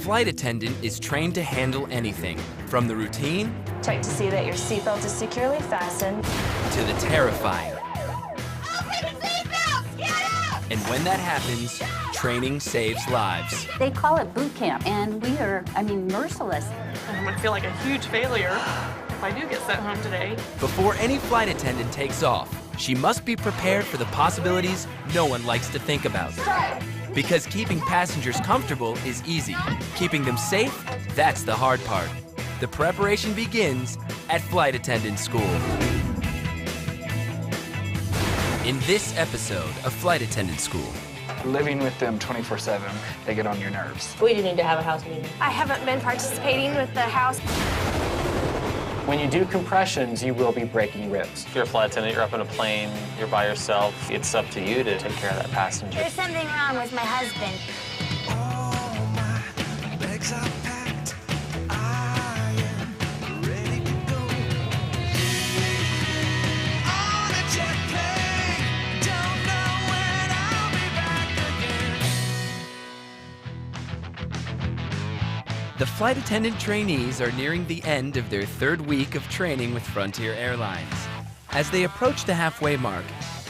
flight attendant is trained to handle anything, from the routine Check to see that your seatbelt is securely fastened to the terrifying. Open the seatbelts! Get out! And when that happens, training saves lives. They call it boot camp, and we are, merciless. I'm gonna feel like a huge failure if I do get sent home today. Before any flight attendant takes off, she must be prepared for the possibilities no one likes to think about. Because keeping passengers comfortable is easy. Keeping them safe, that's the hard part. The preparation begins at flight attendant school. In this episode of Flight Attendant School. Living with them 24/7, they get on your nerves. We do need to have a house meeting. I haven't been participating with the house. When you do compressions, you will be breaking ribs. If you're a flight attendant, you're up in a plane, you're by yourself, it's up to you to take care of that passenger. There's something wrong with my husband. The flight attendant trainees are nearing the end of their third week of training with Frontier Airlines. As they approach the halfway mark,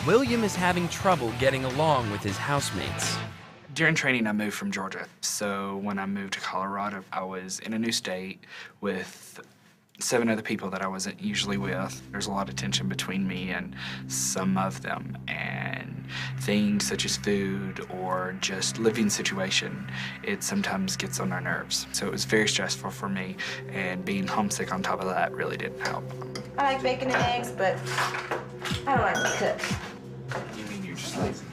William is having trouble getting along with his housemates. During training, I moved from Georgia. So when I moved to Colorado, I was in a new state with 7 other people that I wasn't usually with. There's a lot of tension between me and some of them, and things such as food or just living situation, it sometimes gets on our nerves. So it was very stressful for me, and being homesick on top of that really didn't help. I like bacon and eggs, but I don't like to cook. You mean you're just lazy?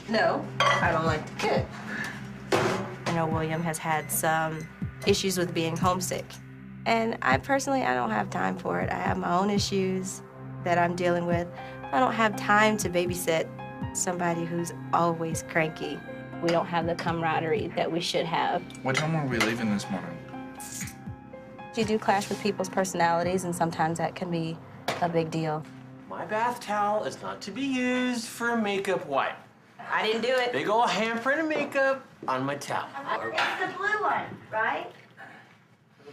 No, I don't like to cook. I know William has had some issues with being homesick. And I personally don't have time for it. I have my own issues that I'm dealing with. I don't have time to babysit somebody who's always cranky. We don't have the camaraderie that we should have. What time were we leaving this morning? You do clash with people's personalities, and sometimes that can be a big deal. My bath towel is not to be used for a makeup wipe. I didn't do it. Big ol' handprint of makeup on my towel. It's the blue one, right?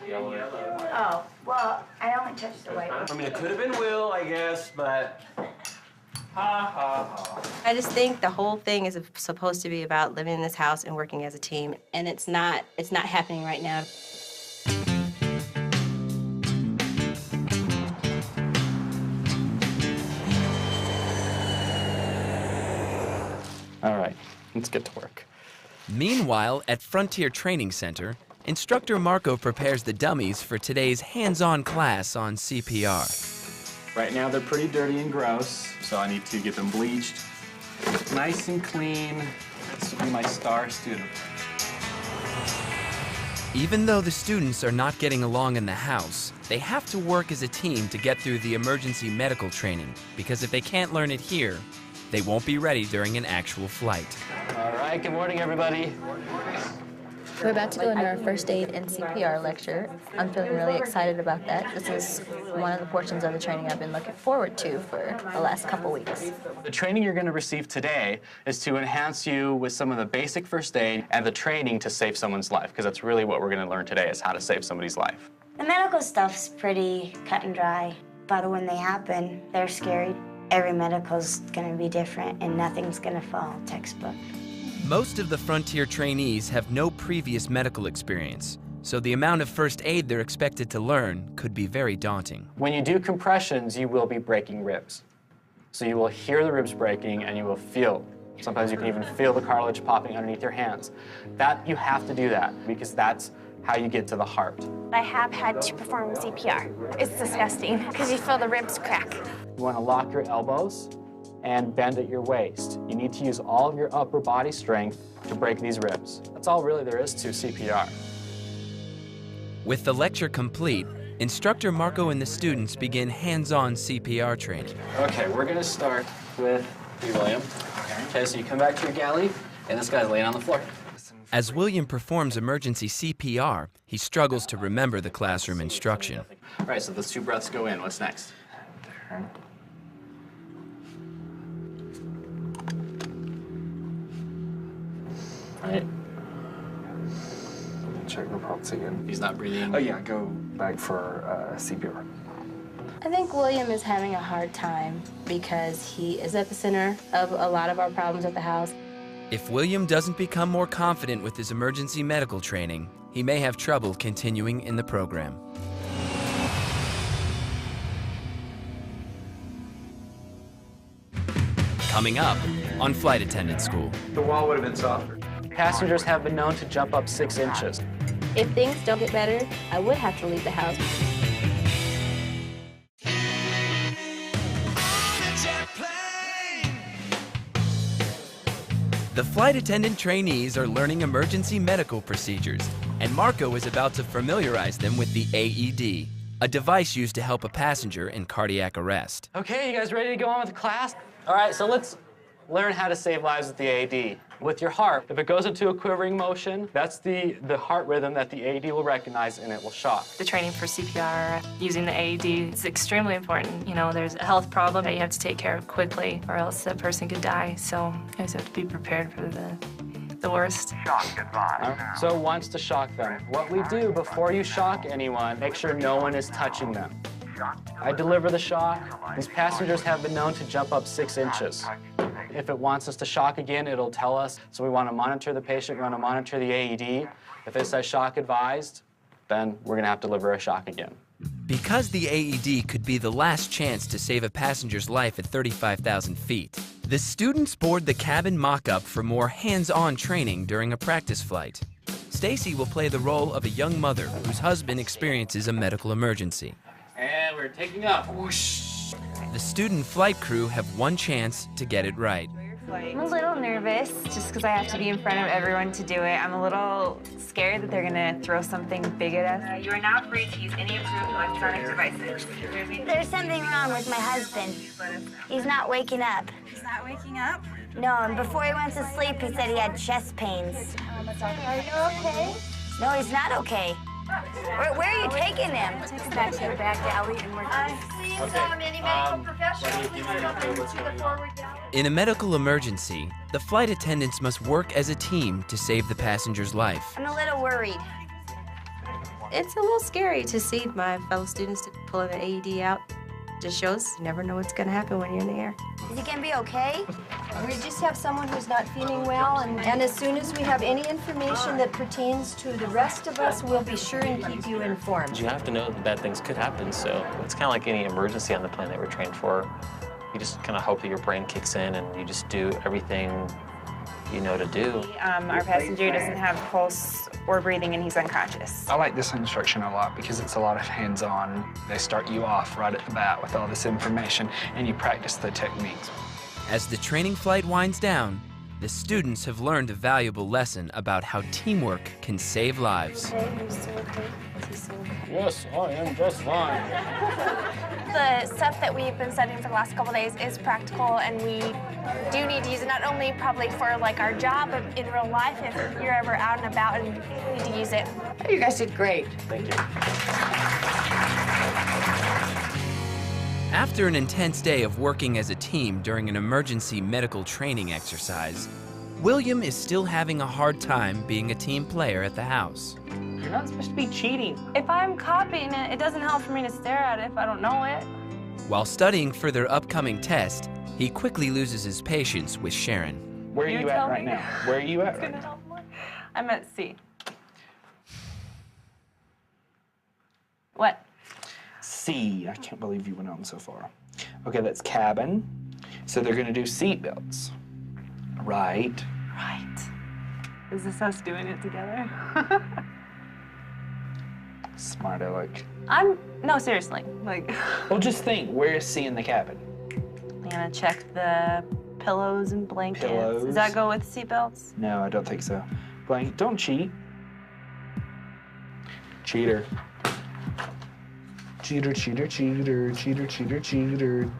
Yellow. Oh, well, I only touched the white one. I mean, it could have been Will, I guess, but ha, ha, ha. I just think the whole thing is supposed to be about living in this house and working as a team, and it's not happening right now. All right, let's get to work. Meanwhile, at Frontier Training Center, Instructor Marco prepares the dummies for today's hands-on class on CPR. Right now, they're pretty dirty and gross, so I need to get them bleached. Nice and clean. This will be my star student. Even though the students are not getting along in the house, they have to work as a team to get through the emergency medical training, because if they can't learn it here, they won't be ready during an actual flight. All right, good morning, everybody. We're about to go into our first aid and CPR lecture. I'm feeling really excited about that. This is one of the portions of the training I've been looking forward to for the last couple weeks. The training you're going to receive today is to enhance you with some of the basic first aid and the training to save someone's life, because that's really what we're going to learn today, is how to save somebody's life. The medical stuff's pretty cut and dry, but when they happen, they're scary. Every medical's gonna be different, and nothing's gonna fall textbook. Most of the Frontier trainees have no previous medical experience, so the amount of first aid they're expected to learn could be very daunting. When you do compressions, you will be breaking ribs. So you will hear the ribs breaking, and you will feel. Sometimes you can even feel the cartilage popping underneath your hands. You have to do that, because that's how you get to the heart. I have had to perform CPR. It's disgusting, because you feel the ribs crack. You want to lock your elbows and bend at your waist. You need to use all of your upper body strength to break these ribs. That's all really there is to CPR. With the lecture complete, Instructor Marco and the students begin hands-on CPR training. Okay, we're going to start with you, William. Okay, so you come back to your galley, and this guy's laying on the floor. As William performs emergency CPR, he struggles to remember the classroom instruction. All right, so those 2 breaths go in. What's next? All right. check the pulse again. He's not breathing. Oh yeah, go back for CPR. I think William is having a hard time because he is at the center of a lot of our problems at the house. If William doesn't become more confident with his emergency medical training, he may have trouble continuing in the program. Coming up on Flight Attendant School. The wall would have been softer. Passengers have been known to jump up 6 inches. If things don't get better, I would have to leave the house. The flight attendant trainees are learning emergency medical procedures, and Marco is about to familiarize them with the AED, a device used to help a passenger in cardiac arrest. Okay, you guys ready to go on with class? All right, so let's learn how to save lives with the AED. With your heart, if it goes into a quivering motion, that's the heart rhythm that the AED will recognize and it will shock. The training for CPR using the AED is extremely important. You know, there's a health problem that you have to take care of quickly or else that person could die. So you guys have to be prepared for the worst. Shock advised. So once to shock them, what we do before you shock anyone, make sure no one is touching them. I deliver the shock. These passengers have been known to jump up 6 inches. If it wants us to shock again, it'll tell us. So we want to monitor the patient, we want to monitor the AED. If it says shock advised, then we're going to have to deliver a shock again. Because the AED could be the last chance to save a passenger's life at 35,000 feet, the students board the cabin mock-up for more hands-on training during a practice flight. Stacy will play the role of a young mother whose husband experiences a medical emergency. And we're taking off. Whoosh. The student flight crew have one chance to get it right. I'm a little nervous just because I have to be in front of everyone to do it. I'm a little scared that they're going to throw something big at us. You are not free to use any approved electronic devices. There's something wrong with my husband. He's not waking up. He's not waking up? No, and before he went to sleep, he said he had chest pains. Are you okay? No, he's not okay. Where are you taking him? Take him back to the back alley and we're any medical professional, please come to the forward alley. In a medical emergency, the flight attendants must work as a team to save the passenger's life. I'm a little worried. It's a little scary to see my fellow students pulling the AED out. Just shows you never know what's going to happen when you're in the air. Is he going to be okay? We just have someone who's not feeling well, and as soon as we have any information that pertains to the rest of us, we'll be sure and keep you informed. You have to know that bad things could happen, so it's kind of like any emergency on the plane that we're trained for. You just kind of hope that your brain kicks in and you just do everything you know to do. Our passenger doesn't have pulse or breathing and he's unconscious. I like this instruction a lot because it's a lot of hands-on. They start you off right at the bat with all this information and you practice the techniques. As the training flight winds down, the students have learned a valuable lesson about how teamwork can save lives. Yes, I am just fine. The stuff that we've been studying for the last couple of days is practical, and we do need to use it not only probably for like our job, but in real life if you're ever out and about and need to use it. You guys did great. Thank you. After an intense day of working as a team during an emergency medical training exercise, William is still having a hard time being a team player at the house. You're not supposed to be cheating. If I'm copying it, it doesn't help for me to stare at it if I don't know it. While studying for their upcoming test, he quickly loses his patience with Sharon. Where are you at right now? Where are you at right now? I'm at C. What? C, I can't believe you went on so far. Okay, that's cabin. So they're gonna do seat belts. Right. Right. Is this us doing it together? Smart, Alec. No, seriously, like. Well, just think, where is C in the cabin? I'm gonna check the pillows and blankets. Pillows. Does that go with seatbelts? No, I don't think so. Blanket, don't cheat. Cheater. Cheater, cheater, cheater, cheater, cheater, cheater.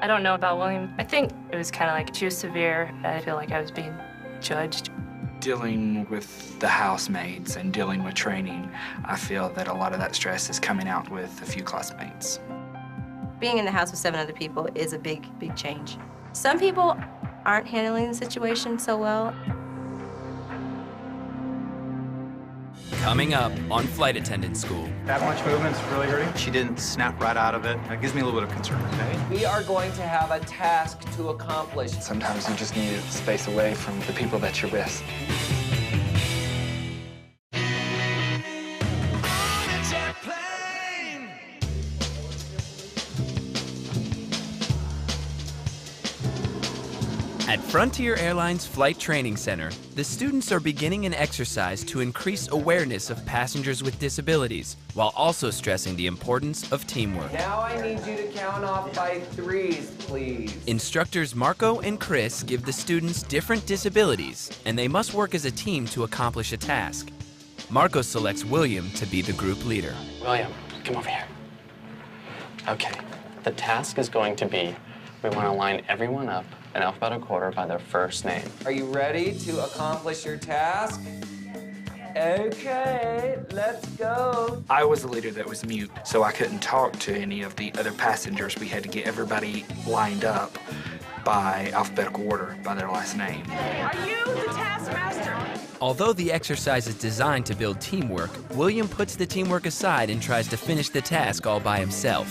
I don't know about William. I think it was kind of like too severe. I feel like I was being judged. Dealing with the housemates and dealing with training, I feel that a lot of that stress is coming out with a few classmates. Being in the house with 7 other people is a big, big change. Some people aren't handling the situation so well. Coming up on Flight Attendant School. That much movement's really hurting. She didn't snap right out of it. That gives me a little bit of concern, okay? We are going to have a task to accomplish. Sometimes you just need to space away from the people that you're with. At Frontier Airlines Flight Training Center, the students are beginning an exercise to increase awareness of passengers with disabilities, while also stressing the importance of teamwork. Now I need you to count off by threes, please. Instructors Marco and Chris give the students different disabilities, and they must work as a team to accomplish a task. Marco selects William to be the group leader. William, come over here. Okay, the task is going to be, we want to line everyone up in alphabetical order by their first name. Are you ready to accomplish your task? Okay, let's go. I was the leader that was mute, so I couldn't talk to any of the other passengers. We had to get everybody lined up by alphabetical order, by their last name. Are you the taskmaster? Although the exercise is designed to build teamwork, William puts the teamwork aside and tries to finish the task all by himself.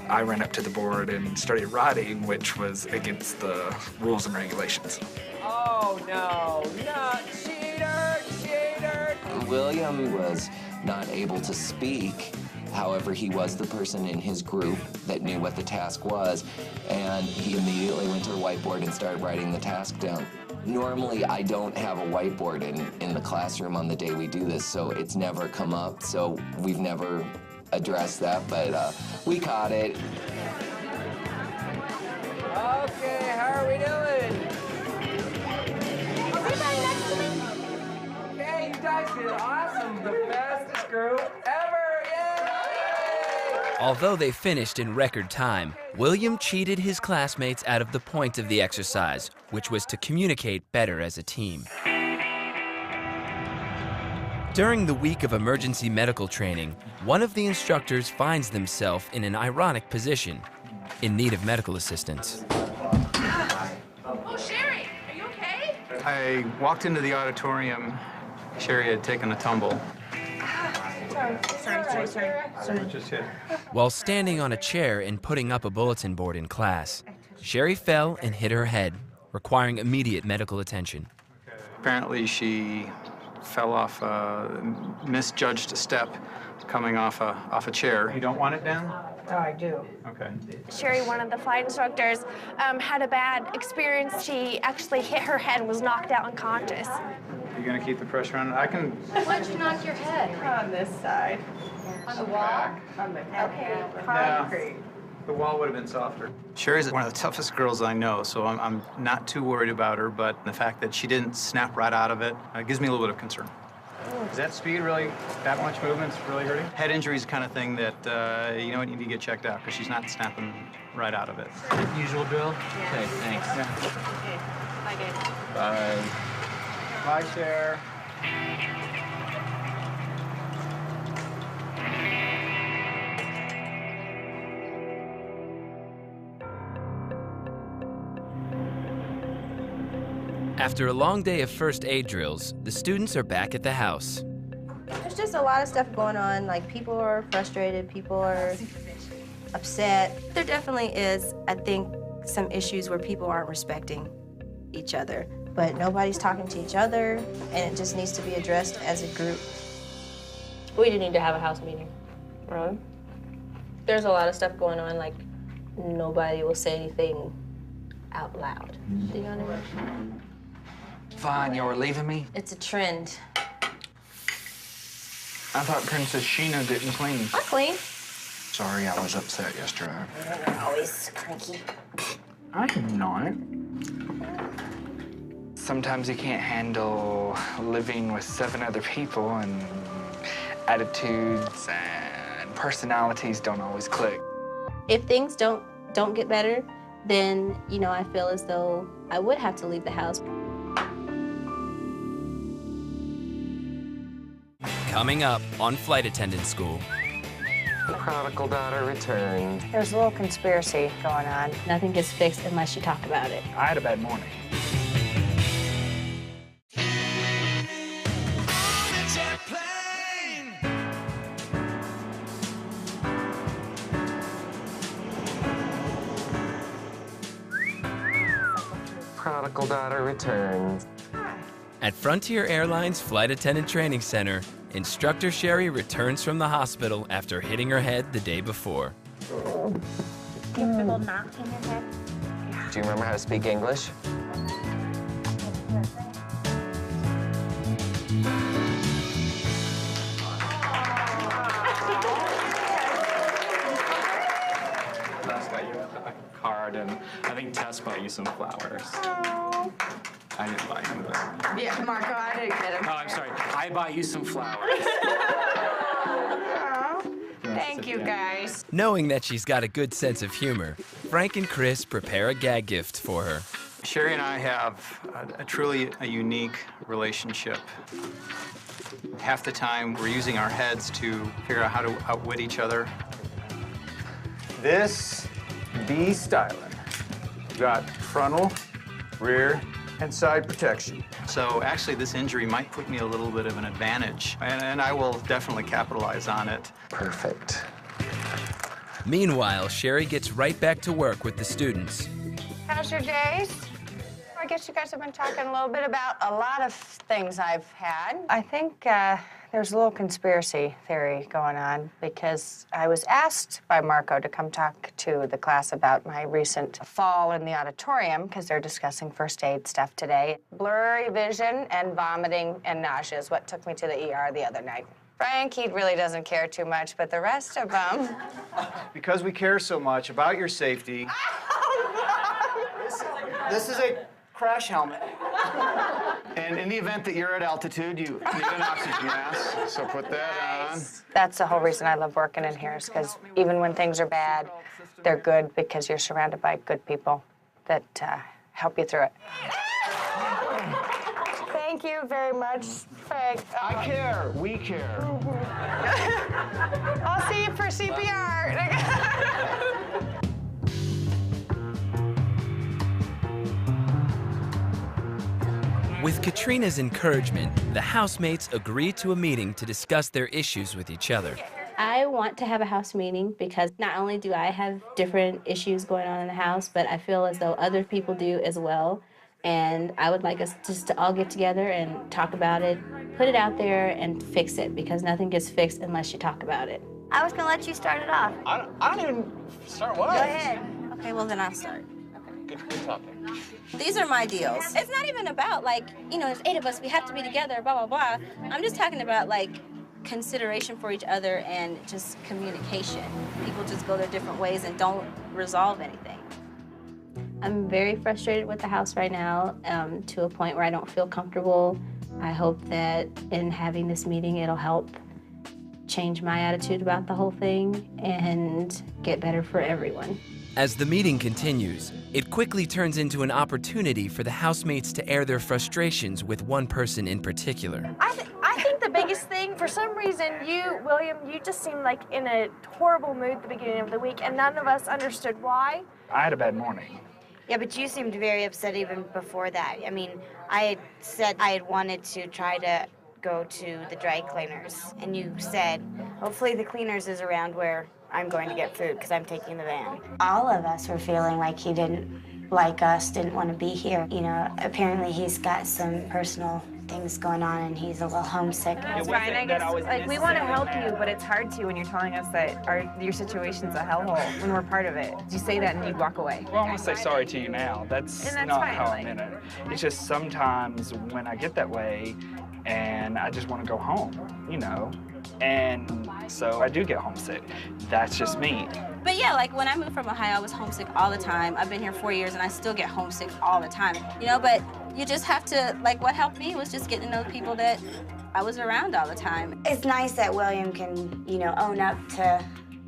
I ran up to the board and started writing, which was against the rules and regulations. Oh, no, not cheater, cheater. William was not able to speak. However, he was the person in his group that knew what the task was, and he immediately went to the whiteboard and started writing the task down. Normally, I don't have a whiteboard in the classroom on the day we do this, so it's never come up, so we've never addressed that, but we caught it. Okay, how are we doing? Okay, you guys did awesome. The fastest group ever, yay! Although they finished in record time, William cheated his classmates out of the point of the exercise, which was to communicate better as a team. During the week of emergency medical training, one of the instructors finds themselves in an ironic position, in need of medical assistance. Oh, Sherry, are you okay? I walked into the auditorium. Sherry had taken a tumble. Sorry. Just hit. While standing on a chair and putting up a bulletin board in class, Sherry fell and hit her head, requiring immediate medical attention. Apparently, she fell off, misjudged a step coming off a chair. You don't want it down? Oh, I do. Okay. Sherry, one of the flight instructors, had a bad experience. She actually hit her head and was knocked out unconscious. You gonna keep the pressure on? I can. Why'd you knock your head? On this side. On the wall? On the concrete. Yeah. The wall would have been softer. Sherry's one of the toughest girls I know, so I'm not too worried about her, but the fact that she didn't snap right out of it gives me a little bit of concern. Is that speed really, that much movement's really hurting? Head injury's the kind of thing that, you know, you need to get checked out because she's not snapping right out of it. Usual drill? Yeah. Okay, thanks. Yeah. Okay. Bye, Dave. Bye. Bye, Cher. After a long day of first aid drills, the students are back at the house. There's just a lot of stuff going on. Like, people are frustrated, people are upset. There definitely is, I think, some issues where people aren't respecting each other. But nobody's talking to each other, and it just needs to be addressed as a group. We do need to have a house meeting. Really? There's a lot of stuff going on, like nobody will say anything out loud. Do you know what I mean? Fine, y'all were leaving me? It's a trend. I thought Princess Sheena didn't clean. I clean. Sorry, I was upset yesterday. You're always cranky. I'm not. Sometimes you can't handle living with 7 other people, and attitudes and personalities don't always click. If things don't get better, then, you know, I feel as though I would have to leave the house. Coming up on Flight Attendant School. The prodigal daughter returned. There's a little conspiracy going on. Nothing gets fixed unless you talk about it. I had a bad morning. prodigal daughter returns. At Frontier Airlines Flight Attendant Training Center, instructor Sherry returns from the hospital after hitting her head the day before. Comfortable not in your head? Do you remember how to speak English? Got you a card, and I think Tess bought you some flowers. Oh. I didn't buy him, but... Yeah, Marco, I didn't get him. Oh, I'm sorry. I bought you some flowers. Thank you, guys. Knowing that she's got a good sense of humor, Frank and Chris prepare a gag gift for her. Sherry and I have a truly unique relationship. Half the time, we're using our heads to figure out how to outwit each other. This be styling. We've got frontal, rear, and side protection. So actually, this injury might put me a little bit of an advantage, and I will definitely capitalize on it. Perfect. Meanwhile, Sherry gets right back to work with the students. How's your days? I guess you guys have been talking a little bit about a lot of things I've had. I think there's a little conspiracy theory going on because I was asked by Marco to come talk to the class about my recent fall in the auditorium because they're discussing first aid stuff today. Blurry vision and vomiting and nausea is what took me to the ER the other night. Frank, he really doesn't care too much, but the rest of them... Because we care so much about your safety, this is a crash helmet. And in the event that you're at altitude, you need an oxygen mask, so put that on. That's the whole reason I love working in here is because even when things are bad, they're good because you're surrounded by good people that help you through it. Thank you very much, Frank. I care. We care. I'll see you for CPR. With Katrina's encouragement, the housemates agree to a meeting to discuss their issues with each other. I want to have a house meeting because not only do I have different issues going on in the house, but I feel as though other people do as well. And I would like us just to all get together and talk about it, put it out there and fix it because nothing gets fixed unless you talk about it. I was gonna let you start it off. I don't even start what? Go ahead. Okay, well then I'll start. Good talking. These are my deals. It's not even about like, there's 8 of us, we have to be together, blah, blah, blah. I'm just talking about like consideration for each other and just communication. People just go their different ways and don't resolve anything. I'm very frustrated with the house right now to a point where I don't feel comfortable. I hope that in having this meeting, it'll help change my attitude about the whole thing and get better for everyone. As the meeting continues, it quickly turns into an opportunity for the housemates to air their frustrations with one person in particular. I think the biggest thing, for some reason, you, William, you just seemed like in a horrible mood at the beginning of the week, and none of us understood why. I had a bad morning. Yeah, but you seemed very upset even before that. I mean, I had said I had wanted to try to go to the dry cleaners, and you said, hopefully the cleaners is around where I'm going to get food because I'm taking the van. All of us were feeling like he didn't like us, didn't want to be here. Apparently he's got some personal things going on and he's a little homesick. It's fine, I guess. Like, we want to help you, but it's hard to when you're telling us that your situation's a hellhole when we're part of it. You say that and you walk away. Well, I'm gonna say sorry to you now. That's And that's not fine, how like- I meant it. It's just sometimes when I get that way and I just want to go home, and so I do get homesick. That's just me. But yeah, like when I moved from Ohio, I was homesick all the time. I've been here 4 years and I still get homesick all the time. But you just have to, like what helped me was just getting to know people that I was around all the time. It's nice that William can, own up to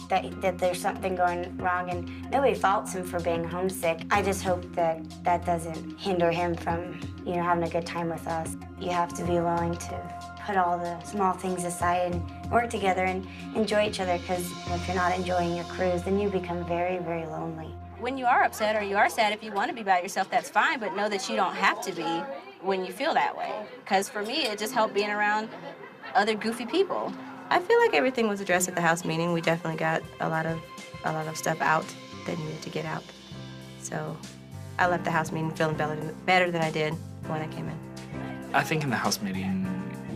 that there's something going wrong and nobody faults him for being homesick. I just hope that that doesn't hinder him from, having a good time with us. You have to be willing to put all the small things aside and work together and enjoy each other because if you're not enjoying your cruise, then you become very, very lonely. When you are upset or you are sad, if you want to be by yourself, that's fine, but know that you don't have to be when you feel that way. Because for me, it just helped being around other goofy people. I feel like everything was addressed at the house meeting. We definitely got a lot of stuff out that needed to get out. So I left the house meeting feeling better than I did when I came in. I think in the house meeting,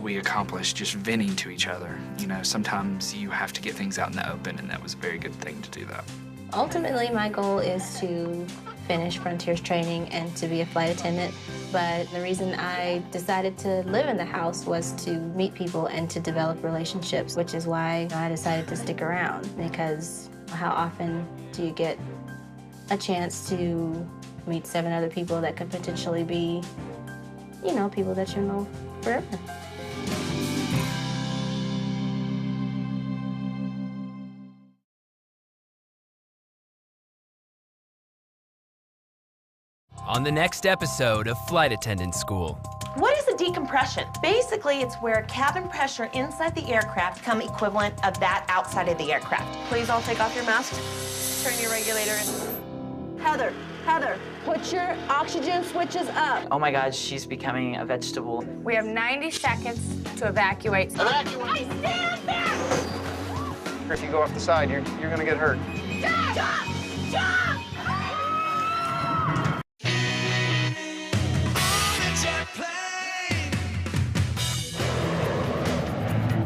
we accomplished just venting to each other. You know, sometimes you have to get things out in the open, and that was a very good thing to do that. Ultimately, my goal is to finish Frontiers training and to be a flight attendant. But the reason I decided to live in the house was to meet people and to develop relationships, which is why I decided to stick around, because how often do you get a chance to meet 7 other people that could potentially be, you know, people that you know forever. On the next episode of Flight Attendant School. What is a decompression? Basically, it's where cabin pressure inside the aircraft become equivalent of that outside of the aircraft. Please all take off your masks. Turn your regulator in. Heather, put your oxygen switches up. Oh my God, she's becoming a vegetable. We have 90 seconds to evacuate. Evacuate! Stand back! If you go off the side, you're gonna get hurt. Jump! Jump!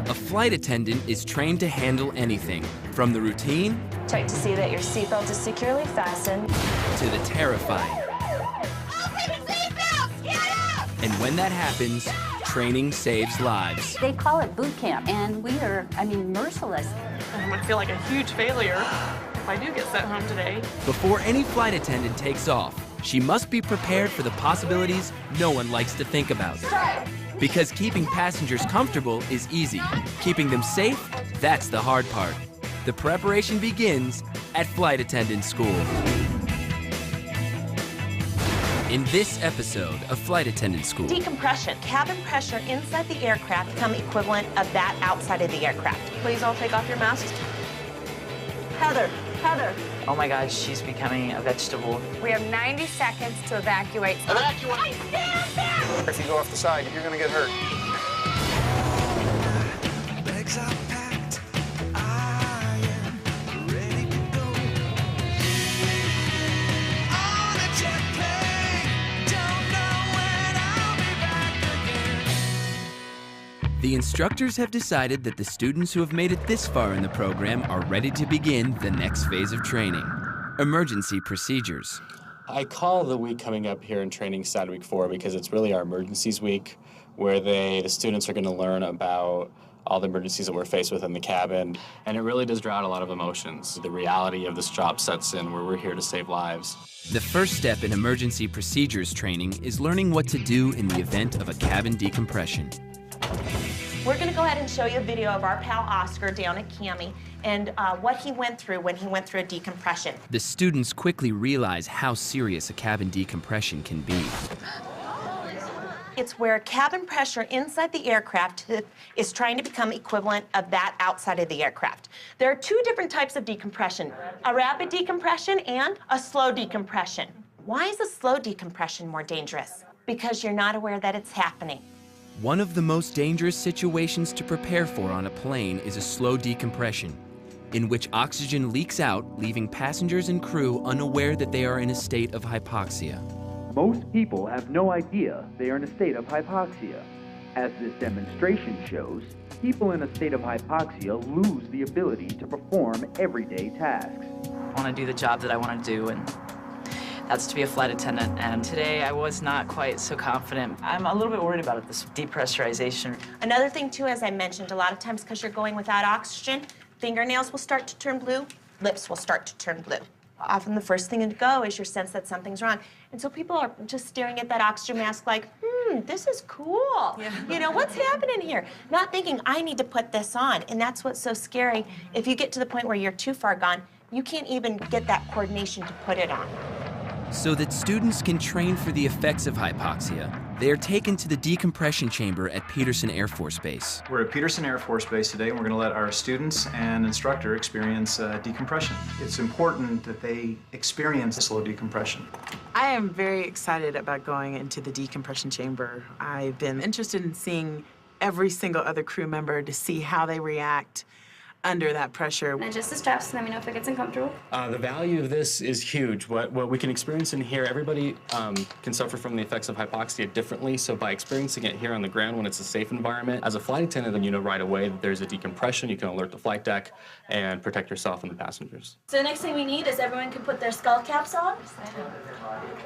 A flight attendant is trained to handle anything, from the routine Check to see that your seatbelt is securely fastened to the terrifying. Open the seatbelts! Get up! And when that happens, training saves lives. They call it boot camp, and we are, merciless. I'm gonna feel like a huge failure if I do get sent home today. Before any flight attendant takes off, she must be prepared for the possibilities no one likes to think about. Because keeping passengers comfortable is easy. Keeping them safe, that's the hard part. The preparation begins at Flight Attendant School. In this episode of Flight Attendant School. Decompression. Cabin pressure inside the aircraft become equivalent of that outside of the aircraft. Please all take off your masks. Heather. Oh my God, she's becoming a vegetable. We have 90 seconds to evacuate. Evacuate! Stand back! If you go off the side, you're gonna get hurt. Legs are packed. I am ready to go. On a jet plane. Don't know when I'll be back again. The instructors have decided that the students who have made it this far in the program are ready to begin the next phase of training, emergency procedures. I call the week coming up here in training SAT Week 4 because it's really our emergencies week, where the students are going to learn about all the emergencies that we're faced with in the cabin. And it really does draw out a lot of emotions. The reality of this job sets in where we're here to save lives. The first step in emergency procedures training is learning what to do in the event of a cabin decompression. We're going to go ahead and show you a video of our pal Oscar down at Cami and what he went through when he went through a decompression. The students quickly realize how serious a cabin decompression can be. It's where cabin pressure inside the aircraft is trying to become equivalent of that outside of the aircraft. There are 2 different types of decompression, a rapid decompression and a slow decompression. Why is a slow decompression more dangerous? Because you're not aware that it's happening. One of the most dangerous situations to prepare for on a plane is a slow decompression, in which oxygen leaks out, leaving passengers and crew unaware that they are in a state of hypoxia. Most people have no idea they are in a state of hypoxia. As this demonstration shows, people in a state of hypoxia lose the ability to perform everyday tasks. I want to do the job that I want to do, and that's to be a flight attendant. And today I was not quite so confident. I'm a little bit worried about it, this depressurization. Another thing too, as I mentioned, a lot of times because you're going without oxygen, fingernails will start to turn blue, lips will start to turn blue. Often the first thing to go is your sense that something's wrong. And so people are just staring at that oxygen mask like, this is cool. Yeah. You know, what's happening here? Not thinking, I need to put this on. And that's what's so scary. If you get to the point where you're too far gone, you can't even get that coordination to put it on. So that students can train for the effects of hypoxia, they are taken to the decompression chamber at Peterson Air Force Base. We're at Peterson Air Force Base today, and we're going to let our students and instructor experience decompression. It's important that they experience slow decompression. I am very excited about going into the decompression chamber. I've been interested in seeing every single other crew member to see how they react. under that pressure. And adjust the straps and let me know if it gets uncomfortable. The value of this is huge. What we can experience in here, everybody can suffer from the effects of hypoxia differently, so by experiencing it here on the ground when it's a safe environment, as a flight attendant, then you know right away that there's a decompression, you can alert the flight deck and protect yourself and the passengers. So the next thing we need is everyone can put their skull caps on.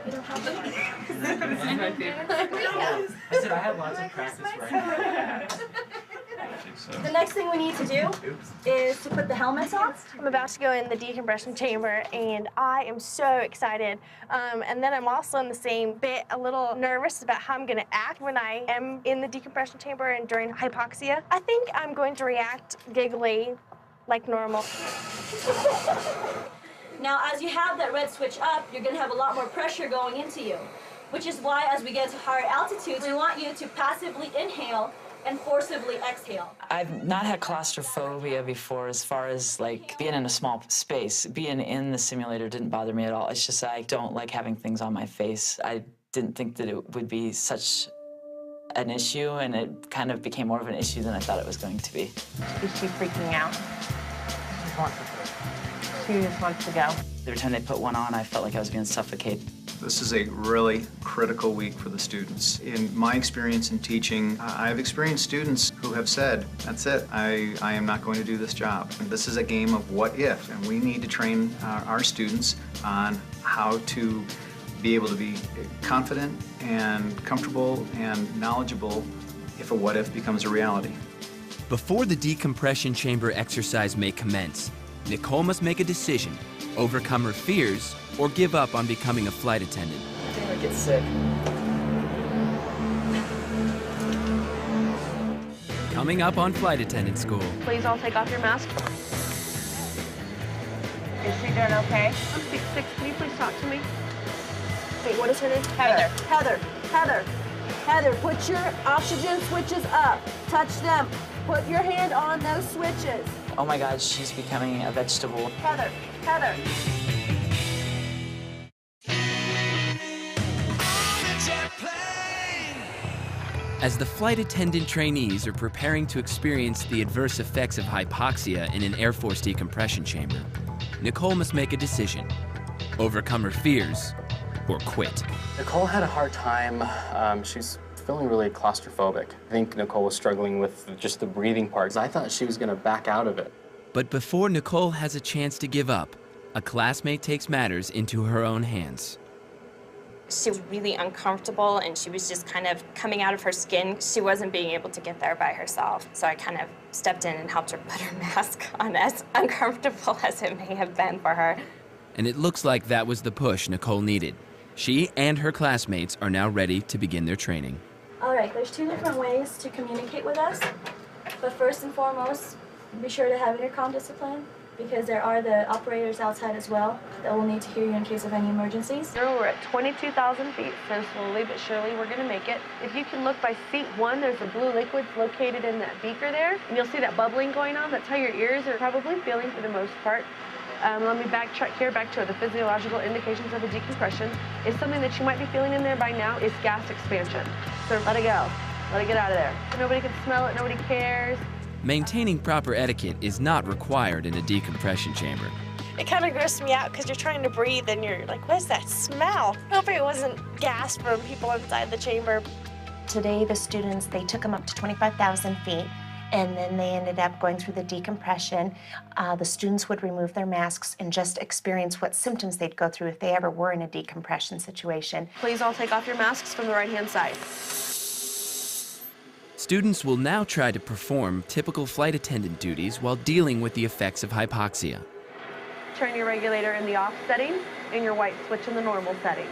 You don't have them? I said I had lots of practice right. The next thing we need to do is to put the helmets on. I'm about to go in the decompression chamber, and I am so excited. And then I'm also in the same bit a little nervous about how I'm going to act when I am in the decompression chamber and during hypoxia. I think I'm going to react giggly like normal. Now, as you have that red switch up, you're going to have a lot more pressure going into you, which is why as we get to higher altitudes, we want you to passively inhale and forcibly exhale. I've not had claustrophobia before as far as like being in a small space. Being in the simulator didn't bother me at all. It's just I don't like having things on my face. I didn't think that it would be such an issue, and it kind of became more of an issue than I thought it was going to be. Is she freaking out? She just wants to go. Every time they put one on, I felt like I was being suffocated. This is a really critical week for the students. In my experience in teaching, I've experienced students who have said, that's it, I am not going to do this job. This is a game of what if, and we need to train our students on how to be able to be confident and comfortable and knowledgeable if a what if becomes a reality. Before the decompression chamber exercise may commence, Nicole must make a decision, overcome her fears, or give up on becoming a flight attendant. I think I get sick. Coming up on Flight Attendant School. Please all take off your mask. Is she doing okay? I'm 6'6". Can you please talk to me? Wait, what is her name? Heather. Heather, put your oxygen switches up. Touch them. Put your hand on those switches. Oh my God, she's becoming a vegetable. Heather. As the flight attendant trainees are preparing to experience the adverse effects of hypoxia in an Air Force decompression chamber, Nicole must make a decision: overcome her fears or quit. Nicole had a hard time. She's feeling really claustrophobic. I think Nicole was struggling with just the breathing part. I thought she was going to back out of it. But before Nicole has a chance to give up, a classmate takes matters into her own hands. She was really uncomfortable, and she was just kind of coming out of her skin. She wasn't being able to get there by herself. So I kind of stepped in and helped her put her mask on, as uncomfortable as it may have been for her. And it looks like that was the push Nicole needed. She and her classmates are now ready to begin their training. All right, there's 2 different ways to communicate with us. But first and foremost, be sure to have intercom discipline, because there are the operators outside as well that will need to hear you in case of any emergencies. We're at 22,000 feet, so slowly but surely we're going to make it. If you can look by seat 1, there's a blue liquid located in that beaker there, and you'll see that bubbling going on. That's how your ears are probably feeling for the most part. Let me backtrack here back to the physiological indications of a decompression. Is something that you might be feeling in there by now is gas expansion. So let it go. Let it get out of there. Nobody can smell it. Nobody cares. Maintaining proper etiquette is not required in a decompression chamber. It kind of grossed me out because you're trying to breathe and you're like, what is that smell? I hope it wasn't gas from people inside the chamber. Today, the students, they took them up to 25,000 feet, and then they ended up going through the decompression. The students would remove their masks and just experience what symptoms they'd go through if they ever were in a decompression situation. Please all take off your masks from the right-hand side. Students will now try to perform typical flight attendant duties while dealing with the effects of hypoxia. Turn your regulator in the off setting and your white switch in the normal setting.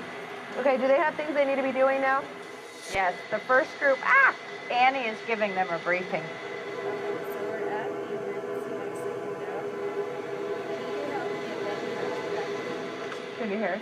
Okay, do they have things they need to be doing now? Yes, the first group, Annie is giving them a briefing. Can you hear?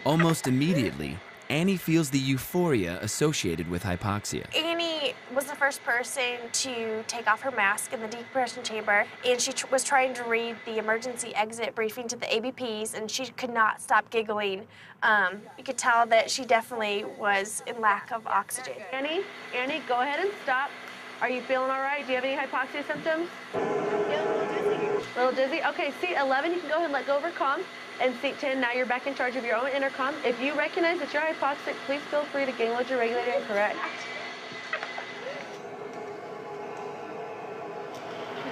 Almost immediately, Annie feels the euphoria associated with hypoxia. Annie was the first person to take off her mask in the decompression chamber, and she was trying to read the emergency exit briefing to the ABPs, and she could not stop giggling. You could tell that she definitely was in lack of oxygen. Annie, go ahead and stop. Are you feeling all right? Do you have any hypoxia symptoms? A little dizzy? Okay, seat 11, you can go ahead and let go of her comm. And seat 10, now you're back in charge of your own intercom. If you recognize that you're hypoxic, please feel free to gain load your regulator and correct.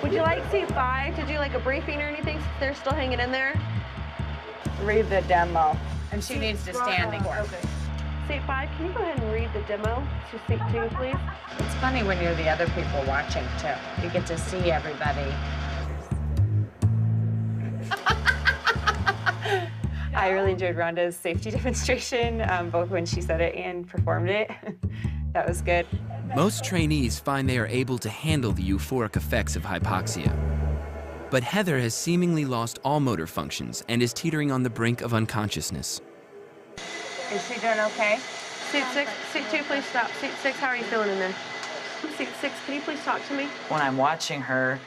Would you like seat 5 to do like a briefing or anything since they're still hanging in there? Read the demo. And she needs to stand for it. Okay. Seat 5, can you go ahead and read the demo to seat 2, please? It's funny when you're the other people watching, too. You get to see everybody. I really enjoyed Rhonda's safety demonstration, both when she said it and performed it. That was good. Most trainees find they are able to handle the euphoric effects of hypoxia. But Heather has seemingly lost all motor functions and is teetering on the brink of unconsciousness. Is she doing okay? Seat 6, seat 2, please stop. Seat 6, how are you feeling in there? Seat 6, can you please talk to me? When I'm watching her,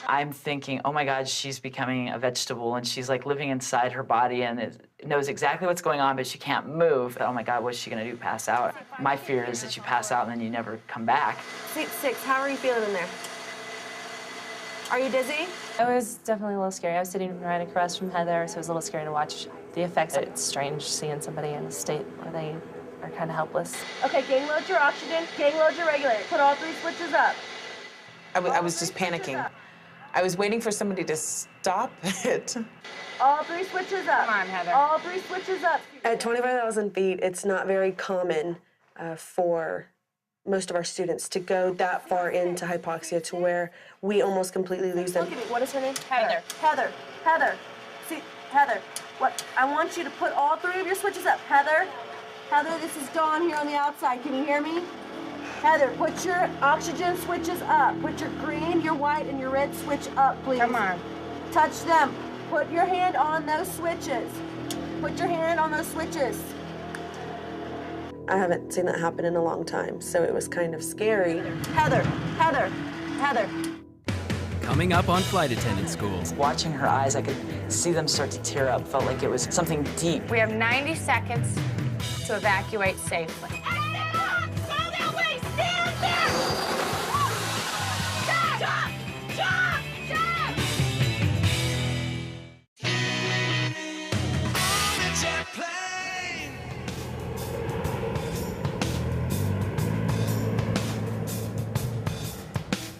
I'm thinking, oh my God, she's becoming a vegetable and she's like living inside her body and knows exactly what's going on, but she can't move. Oh my God, what's she gonna do, pass out? My fear is that you pass out and then you never come back. Seat 6, how are you feeling in there? Are you dizzy? It was definitely a little scary. I was sitting right across from Heather, so it was a little scary to watch the effects. It's strange seeing somebody in a state where they are kind of helpless. Okay, gang load your oxygen, gang load your regulator. Put all 3 switches up. I was just panicking. I was waiting for somebody to stop it. All 3 switches up. Come on, Heather. All 3 switches up. At 25,000 feet, it's not very common for most of our students to go that far into hypoxia to where we almost completely lose them. Look at me. What is her name? Heather. Heather. Heather. See, Heather. What? I want you to put all 3 of your switches up. Heather. Heather, this is Dawn here on the outside. Can you hear me? Heather, put your oxygen switches up. Put your green, your white, and your red switch up, please. Come on. Touch them. Put your hand on those switches. Put your hand on those switches. I haven't seen that happen in a long time, so it was kind of scary. Heather, Heather, Heather. Coming up on Flight Attendant School. Watching her eyes, I could see them start to tear up. Felt like it was something deep. We have 90 seconds to evacuate safely.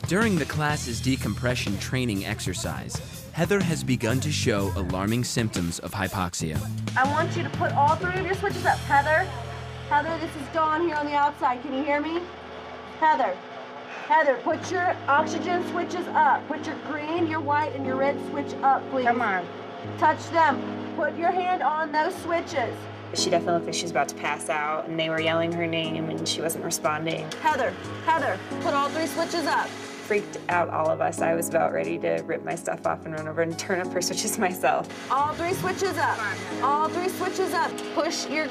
During the class's decompression training exercise, Heather has begun to show alarming symptoms of hypoxia. I want you to put all 3 of your switches up. Heather, Heather, this is Dawn here on the outside. Can you hear me? Heather, Heather, put your oxygen switches up. Put your green, your white, and your red switch up, please. Come on. Touch them. Put your hand on those switches. She definitely looked like she was about to pass out, and they were yelling her name, and she wasn't responding. Heather, Heather, put all 3 switches up. Freaked out all of us. I was about ready to rip my stuff off and run over and turn up her switches myself. All 3 switches up. All 3 switches up. Push your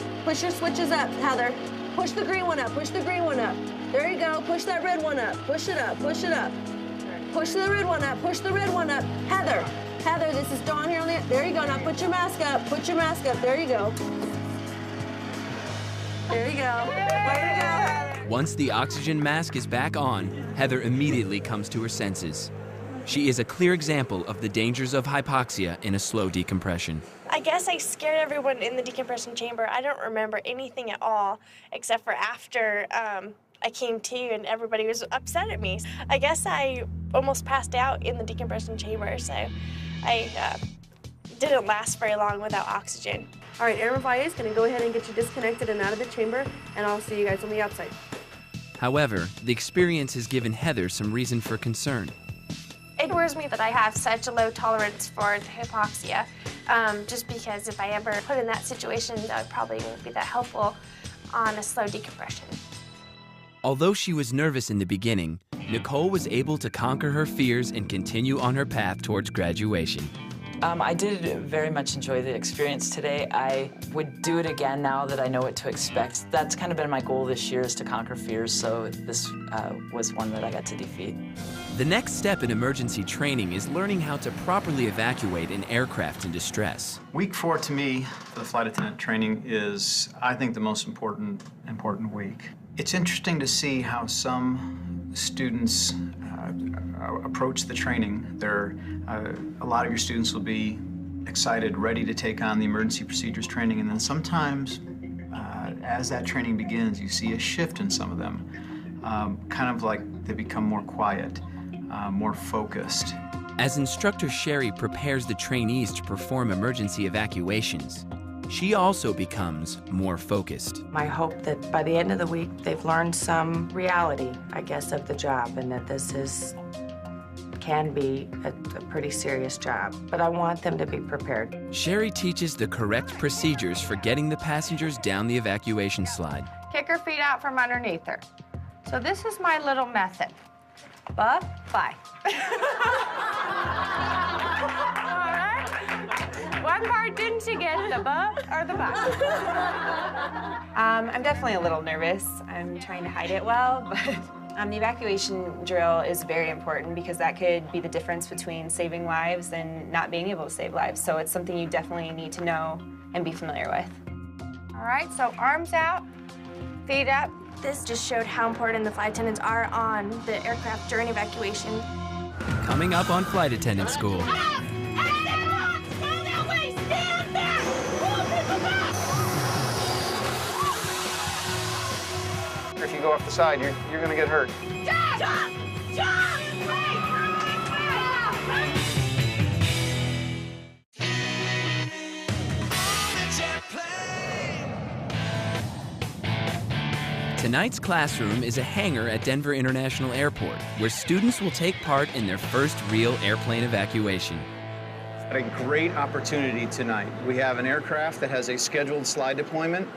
switches up, Heather. Push the green one up. Push the green one up. There you go. Push that red one up. Push it up. Push it up. Push the red one up. Push the red one up. Heather, Heather, this is Dawn here on the. There you go. Now put your mask up. Put your mask up. There you go. There you go. Way to go, Heather. Once the oxygen mask is back on, Heather immediately comes to her senses. She is a clear example of the dangers of hypoxia in a slow decompression. I guess I scared everyone in the decompression chamber. I don't remember anything at all, except for after I came to and everybody was upset at me. I guess I almost passed out in the decompression chamber, so I didn't last very long without oxygen. All right, Airman Valle is going to go ahead and get you disconnected and out of the chamber, and I'll see you guys on the outside. However, the experience has given Heather some reason for concern. It worries me that I have such a low tolerance for hypoxia, just because if I ever put in that situation, that probably won't be that helpful on a slow decompression. Although she was nervous in the beginning, Nicole was able to conquer her fears and continue on her path towards graduation. I did very much enjoy the experience today. I would do it again now that I know what to expect. That's kind of been my goal this year, is to conquer fears, so this was one that I got to defeat. The next step in emergency training is learning how to properly evacuate an aircraft in distress. Week 4 to me for the flight attendant training is, I think, the most important week. It's interesting to see how some students approach the training, a lot of your students will be excited, ready to take on the emergency procedures training, and then sometimes as that training begins, you see a shift in some of them, kind of like they become more quiet, more focused. As Instructor Sherry prepares the trainees to perform emergency evacuations, she also becomes more focused. I hope that by the end of the week, they've learned some reality, I guess, of the job, and that this can be a pretty serious job. But I want them to be prepared. Sherry teaches the correct procedures for getting the passengers down the evacuation slide. Kick her feet out from underneath her. So this is my little method. Bub, bye. All right. What part didn't you get, the bub or the bye? I'm definitely a little nervous. I'm trying to hide it well, but the evacuation drill is very important because that could be the difference between saving lives and not being able to save lives. So it's something you definitely need to know and be familiar with. All right, so arms out, feet up. This just showed how important the flight attendants are on the aircraft during evacuation. Coming up on Flight Attendant School. If you go off the side, you're going to get hurt. Jump! Jump! Tonight's classroom is a hangar at Denver International Airport, where students will take part in their first real airplane evacuation. A great opportunity tonight. We have an aircraft that has a scheduled slide deployment,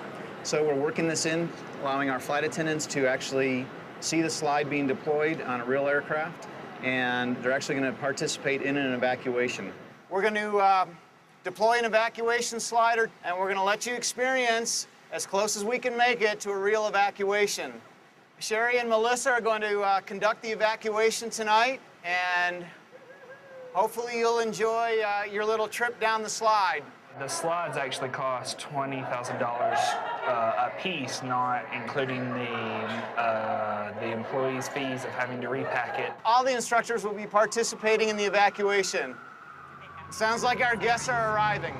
so we're working this in, allowing our flight attendants to actually see the slide being deployed on a real aircraft, and they're actually going to participate in an evacuation. We're going to deploy an evacuation slider, and we're going to let you experience as close as we can make it to a real evacuation. Sherry and Melissa are going to conduct the evacuation tonight, and hopefully you'll enjoy your little trip down the slide. The slides actually cost $20,000 a piece, not including the employees' fees of having to repack it. All the instructors will be participating in the evacuation. Sounds like our guests are arriving.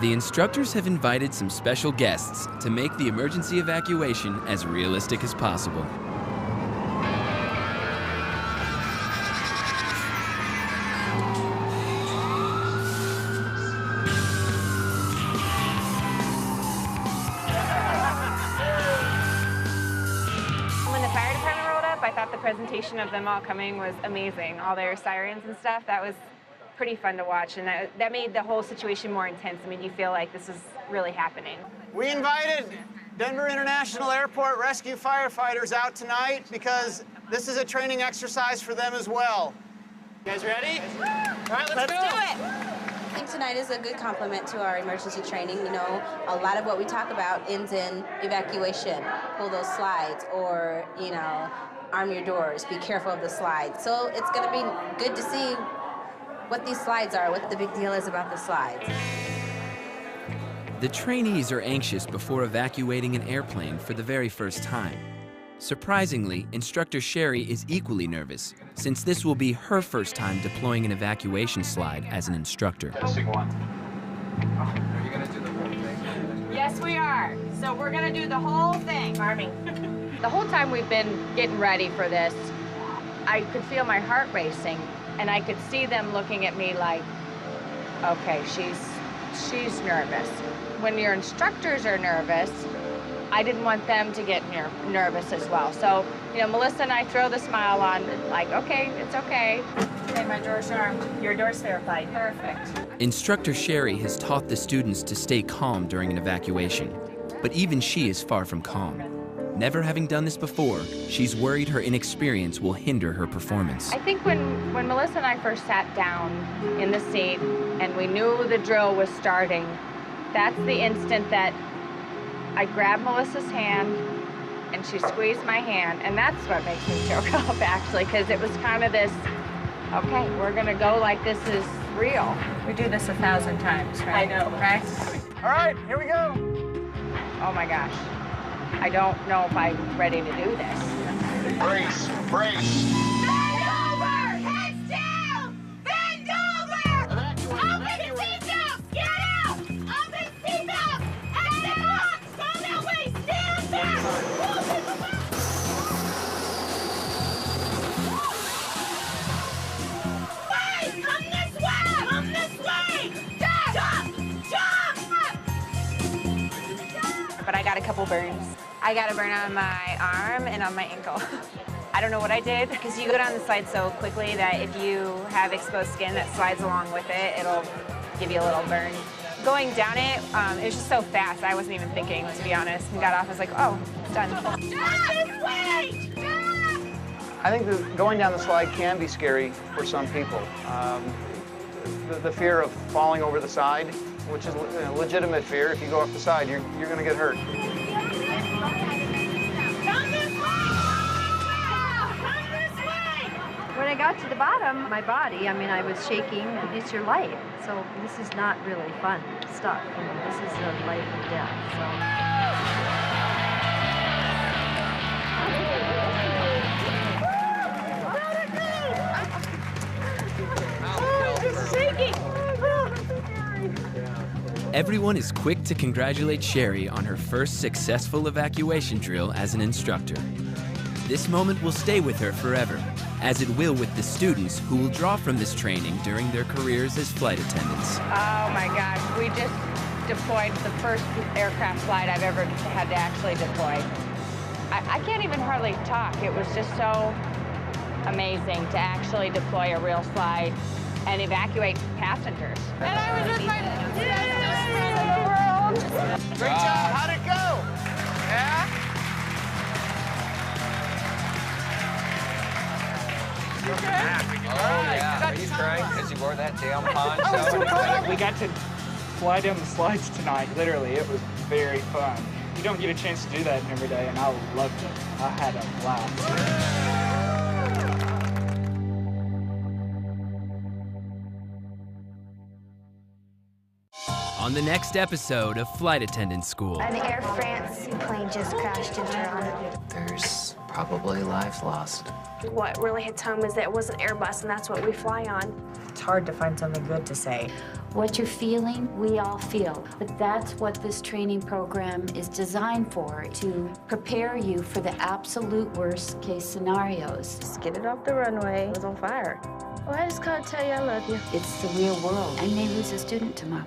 The instructors have invited some special guests to make the emergency evacuation as realistic as possible. When the fire department rolled up, I thought the presentation of them all coming was amazing. All their sirens and stuff, that was pretty fun to watch, and that made the whole situation more intense. I mean, you feel like this is really happening. We invited Denver International Airport rescue firefighters out tonight because this is a training exercise for them as well. You guys ready? All right, let's go. Do it. I think tonight is a good complement to our emergency training. You know, a lot of what we talk about ends in evacuation, pull those slides, or, you know, arm your doors, be careful of the slides. So it's going to be good to see what these slides are, what the big deal is about the slides. The trainees are anxious before evacuating an airplane for the very first time. Surprisingly, Instructor Sherry is equally nervous, since this will be her first time deploying an evacuation slide as an instructor. Testing one. Are you going to do the whole thing? Yes, we are. So we're going to do the whole thing. Army. The whole time we've been getting ready for this, I could feel my heart racing. And I could see them looking at me like, okay, she's nervous. When your instructors are nervous, I didn't want them to get nervous as well. So, you know, Melissa and I throw the smile on, like, okay, it's okay. Okay, my door's armed. Your door's verified. Perfect. Instructor Sherry has taught the students to stay calm during an evacuation, but even she is far from calm. Never having done this before, she's worried her inexperience will hinder her performance. I think when Melissa and I first sat down in the seat and we knew the drill was starting, that's the instant that I grabbed Melissa's hand and she squeezed my hand, and that's what makes me choke up, actually, because it was kind of this, okay, we're gonna go like this is real. We do this 1,000 times, right? I know. Right? All right, here we go. Oh my gosh. I don't know if I'm ready to do this. Brace, brace. Bend over! Heads down! Bend over! Open seatbelt! Get out! Open seatbelt! Exit box! Go that way! Stand back! Open the box! Way! Come this way! Come this way! Jump! Jump! But I got a couple burns. I got a burn on my arm and on my ankle. I don't know what I did, because you go down the slide so quickly that if you have exposed skin that slides along with it, it'll give you a little burn. Going down it, it was just so fast, I wasn't even thinking, to be honest. And got off, I was like, oh, it's done. I think that going down the slide can be scary for some people. The fear of falling over the side, which is a legitimate fear. If you go off the side, you're going to get hurt. When I got to the bottom, my body, I mean, I was shaking, and it's your life. So this is not really fun stuff. You know, this is a life and death. Everyone is quick to congratulate Sherry on her first successful evacuation drill as an instructor. This moment will stay with her forever, as it will with the students who will draw from this training during their careers as flight attendants. Oh my gosh, we just deployed the first aircraft slide I've ever had to actually deploy. I can't even hardly talk. It was just so amazing to actually deploy a real slide and evacuate passengers. And I was with my best friend in the world. Great job. How'd it go? Yeah? Oh, yeah. Are you crying because you wore that damn poncho? We got to fly down the slides tonight, literally. It was very fun. You don't get a chance to do that every day, and I loved it. I had a blast. On the next episode of Flight Attendant School. An Air France plane just crashed in Toronto. There's probably lives lost. What really hits home is that it was an Airbus, and that's what we fly on. It's hard to find something good to say. What you're feeling, we all feel. But that's what this training program is designed for, to prepare you for the absolute worst case scenarios. Just get it off the runway. It was on fire. Well, I just gotta tell you I love you. It's the real world. I may lose a student tomorrow.